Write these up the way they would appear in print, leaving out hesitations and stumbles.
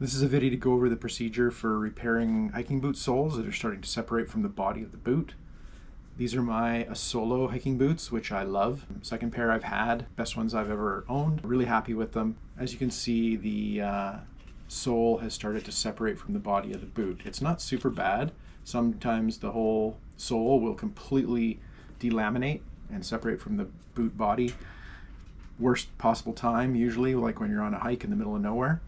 This is a video to go over the procedure for repairing hiking boot soles that are starting to separate from the body of the boot. These are my solo hiking boots, which I love. Second pair I've had, best ones I've ever owned. Really happy with them. As you can see, the sole has started to separate from the body of the boot. It's not super bad. Sometimes the whole sole will completely delaminate and separate from the boot body. Worst possible time, usually, like when you're on a hike in the middle of nowhere.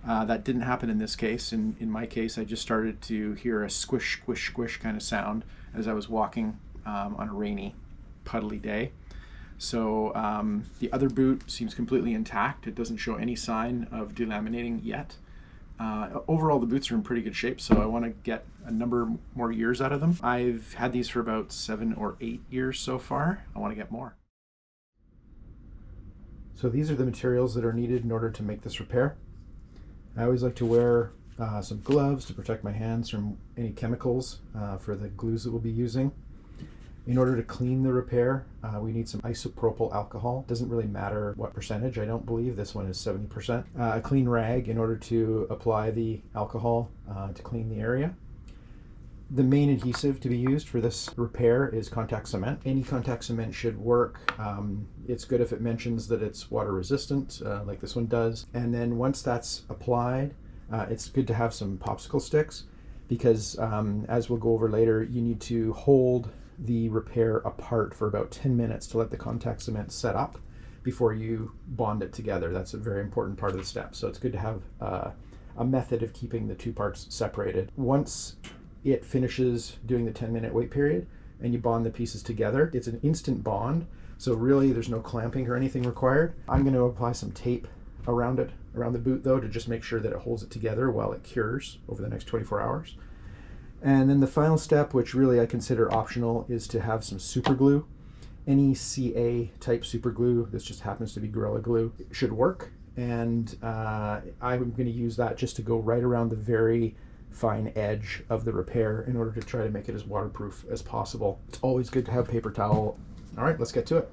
That didn't happen in this case. In my case, I just started to hear a squish, squish, squish kind of sound as I was walking on a rainy, puddly day. So the other boot seems completely intact. It doesn't show any sign of delaminating yet. Overall, the boots are in pretty good shape, so I want to get a number more years out of them. I've had these for about 7 or 8 years so far. I want to get more. So these are the materials that are needed in order to make this repair. I always like to wear some gloves to protect my hands from any chemicals for the glues that we'll be using. In order to clean the repair, we need some isopropyl alcohol. Doesn't really matter what percentage, I don't believe. This one is 70%. A clean rag in order to apply the alcohol to clean the area. The main adhesive to be used for this repair is contact cement. Any contact cement should work. It's good if it mentions that it's water resistant, like this one does. And then once that's applied, it's good to have some popsicle sticks because as we'll go over later, you need to hold the repair apart for about 10 minutes to let the contact cement set up before you bond it together. That's a very important part of the step. So it's good to have a method of keeping the two parts separated. Once it finishes doing the 10-minute wait period and you bond the pieces together, it's an instant bond. So really there's no clamping or anything required. I'm going to apply some tape around it, around the boot though, to just make sure that it holds it together while it cures over the next 24 hours. And then the final step, which really I consider optional, is to have some super glue. Any CA type super glue, this just happens to be Gorilla Glue, should work. And I'm going to use that just to go right around the very fine edge of the repair in order to try to make it as waterproof as possible. It's always good to have paper towel. All right, let's get to it.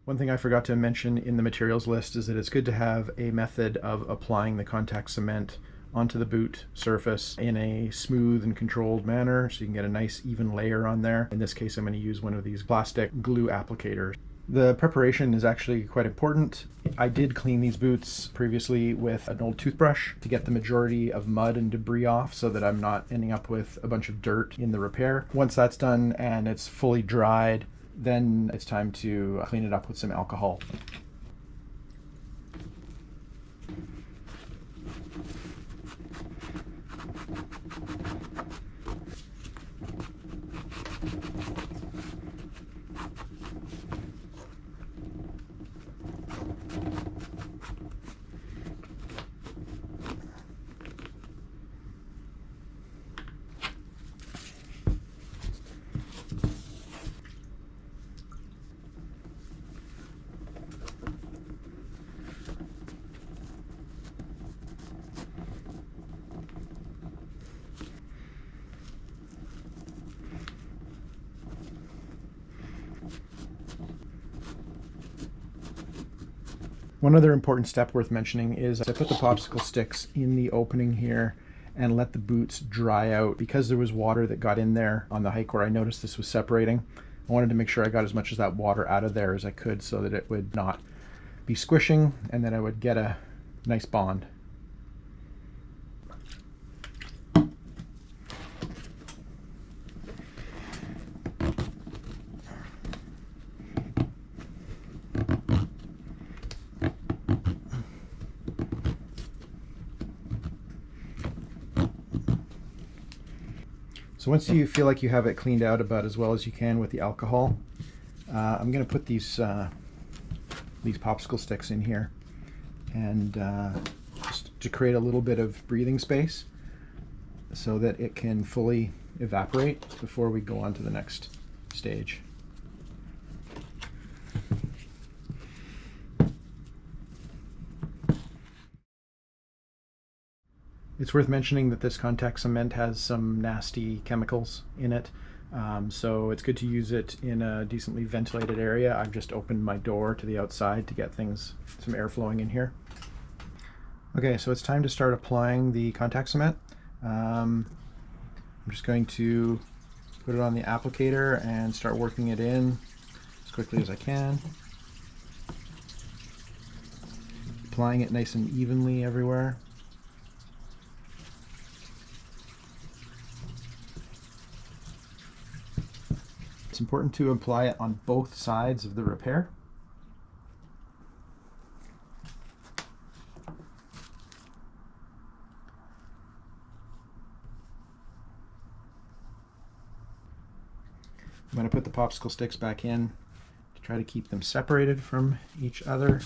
One thing I forgot to mention in the materials list is that it's good to have a method of applying the contact cement onto the boot surface in a smooth and controlled manner so you can get a nice even layer on there. In this case, I'm going to use one of these plastic glue applicators. The preparation is actually quite important. I did clean these boots previously with an old toothbrush to get the majority of mud and debris off so that I'm not ending up with a bunch of dirt in the repair. Once that's done and it's fully dried, then it's time to clean it up with some alcohol. One other important step worth mentioning is I put the popsicle sticks in the opening here and let the boots dry out. Because there was water that got in there on the hike where I noticed this was separating, I wanted to make sure I got as much of that water out of there as I could so that it would not be squishing and that I would get a nice bond. So once you feel like you have it cleaned out about as well as you can with the alcohol, I'm going to put these popsicle sticks in here and just to create a little bit of breathing space so that it can fully evaporate before we go on to the next stage. It's worth mentioning that this contact cement has some nasty chemicals in it, so it's good to use it in a decently ventilated area. I've just opened my door to the outside to get some air flowing in here. Okay, so it's time to start applying the contact cement. I'm just going to put it on the applicator and start working it in as quickly as I can. Applying it nice and evenly everywhere. It's important to apply it on both sides of the repair. I'm going to put the popsicle sticks back in to try to keep them separated from each other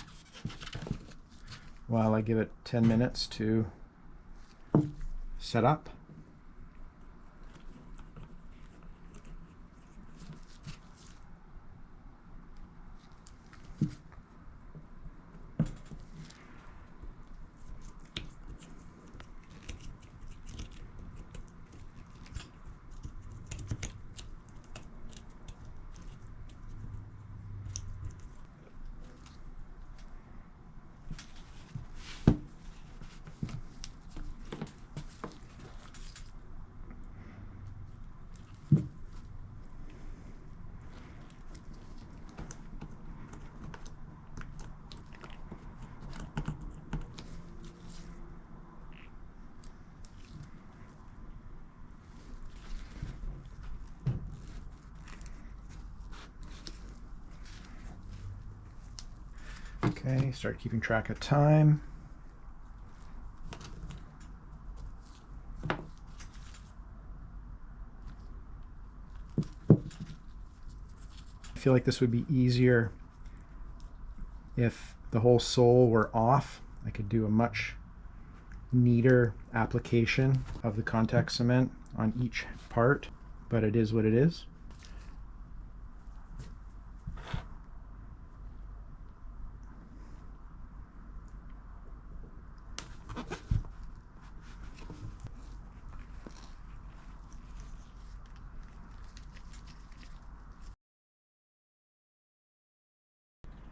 while I give it 10 minutes to set up. Okay, start keeping track of time. I feel like this would be easier if the whole sole were off. I could do a much neater application of the contact cement on each part, but it is what it is.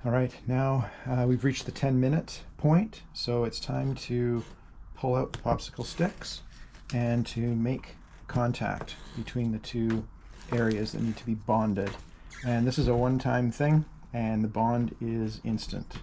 All right, now we've reached the 10-minute point, so it's time to pull out the popsicle sticks and to make contact between the two areas that need to be bonded. And this is a one-time thing, and the bond is instant.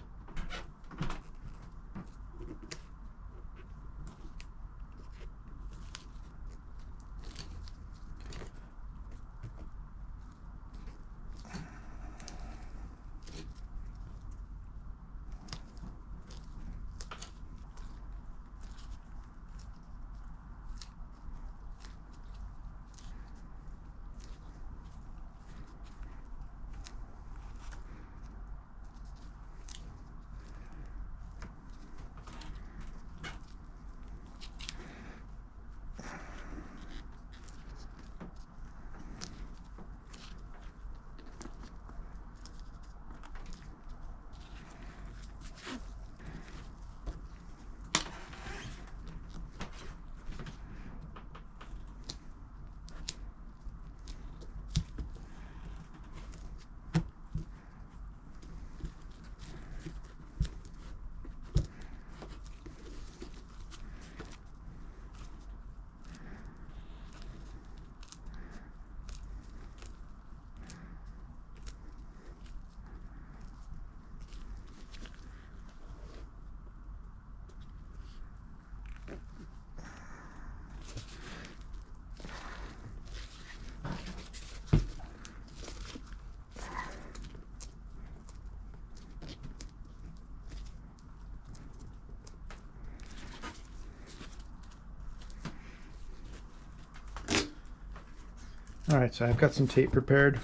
All right, so I've got some tape prepared,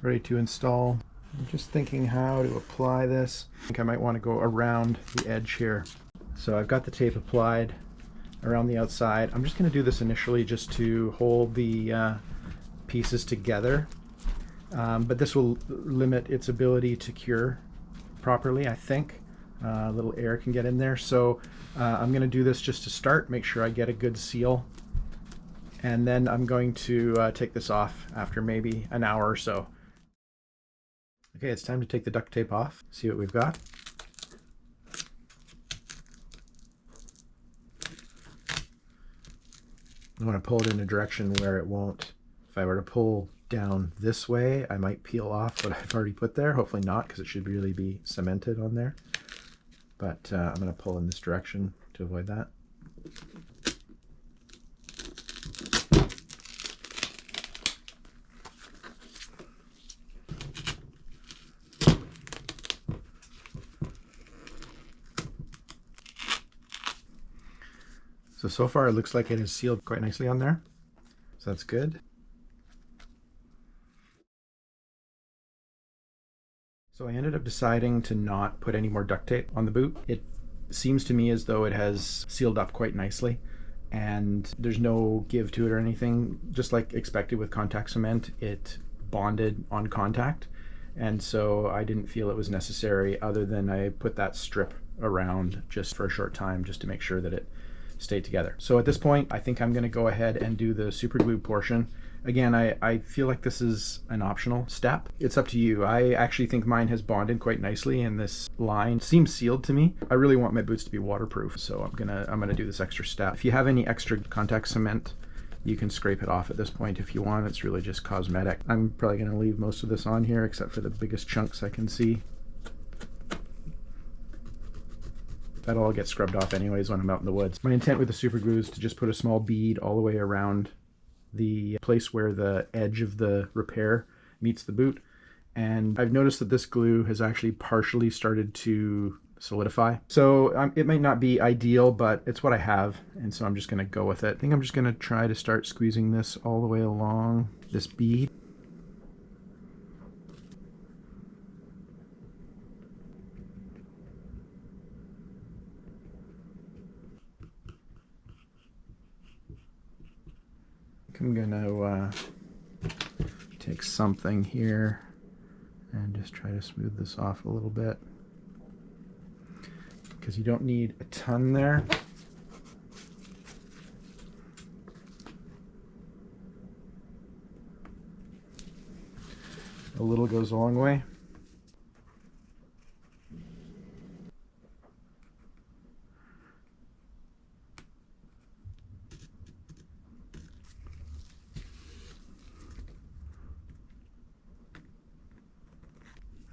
ready to install. I'm just thinking how to apply this. I think I might want to go around the edge here. So I've got the tape applied around the outside. I'm just going to do this initially just to hold the pieces together, but this will limit its ability to cure properly, I think. A little air can get in there, so I'm going to do this just to start, make sure I get a good seal. And then I'm going to take this off after maybe an hour or so. Okay, it's time to take the duct tape off, see what we've got. I want to pull it in a direction where it won't, if I were to pull down this way, I might peel off what I've already put there. Hopefully not, because it should really be cemented on there. But I'm going to pull in this direction to avoid that. So far it looks like it is sealed quite nicely on there. So that's good. So I ended up deciding to not put any more duct tape on the boot. It seems to me as though it has sealed up quite nicely and there's no give to it or anything. Just like expected with contact cement, it bonded on contact. And so I didn't feel it was necessary, other than I put that strip around just for a short time just to make sure that it stayed together. So at this point, I think I'm going to go ahead and do the super glue portion. Again, I feel like this is an optional step. It's up to you. I actually think mine has bonded quite nicely and this line seems sealed to me. I really want my boots to be waterproof, so I'm gonna do this extra step. If you have any extra contact cement, you can scrape it off at this point if you want. It's really just cosmetic. I'm probably gonna leave most of this on here except for the biggest chunks I can see. That'll all get scrubbed off anyways when I'm out in the woods. My intent with the super glue is to just put a small bead all the way around the place where the edge of the repair meets the boot. And I've noticed that this glue has actually partially started to solidify. So it might not be ideal, but it's what I have. And so I'm just gonna go with it. I think I'm just gonna try to start squeezing this all the way along this bead. I'm gonna take something here and just try to smooth this off a little bit, because you don't need a ton there. A little goes a long way.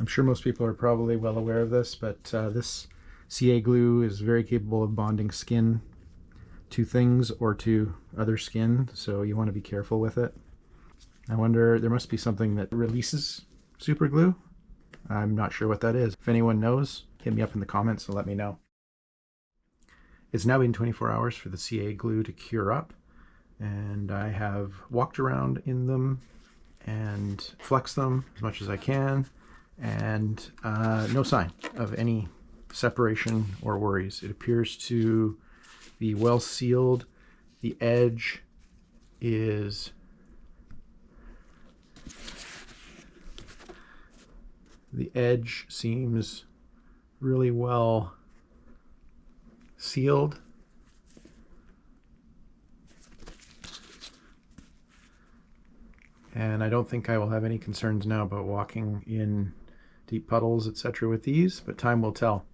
I'm sure most people are probably well aware of this, but this CA glue is very capable of bonding skin to things or to other skin, so you want to be careful with it. I wonder, there must be something that releases super glue. I'm not sure what that is. If anyone knows, hit me up in the comments and let me know. It's now been 24 hours for the CA glue to cure up, and I have walked around in them and flexed them as much as I can, and no sign of any separation or worries. It appears to be well sealed. The edge is seems really well sealed. And I don't think I will have any concerns now about walking in deep puddles, etc. with these, but time will tell.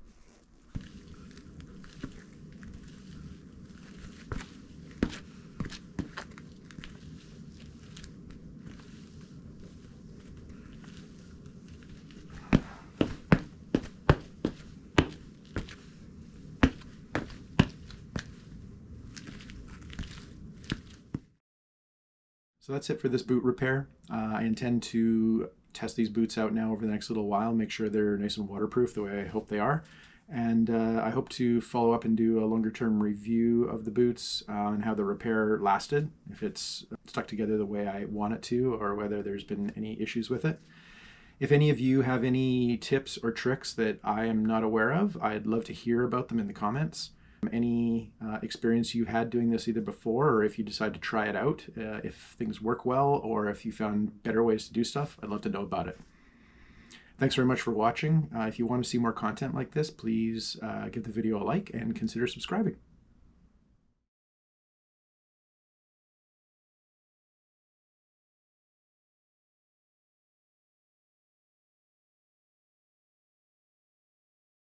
So that's it for this boot repair. I intend to test these boots out now over the next little while, make sure they're nice and waterproof the way I hope they are. And I hope to follow up and do a longer term review of the boots and how the repair lasted, if it's stuck together the way I want it to, or whether there's been any issues with it. If any of you have any tips or tricks that I am not aware of, I'd love to hear about them in the comments. Any experience you had doing this either before, or if you decide to try it out, if things work well, or if you found better ways to do stuff, I'd love to know about it. Thanks very much for watching. If you want to see more content like this, please give the video a like and consider subscribing.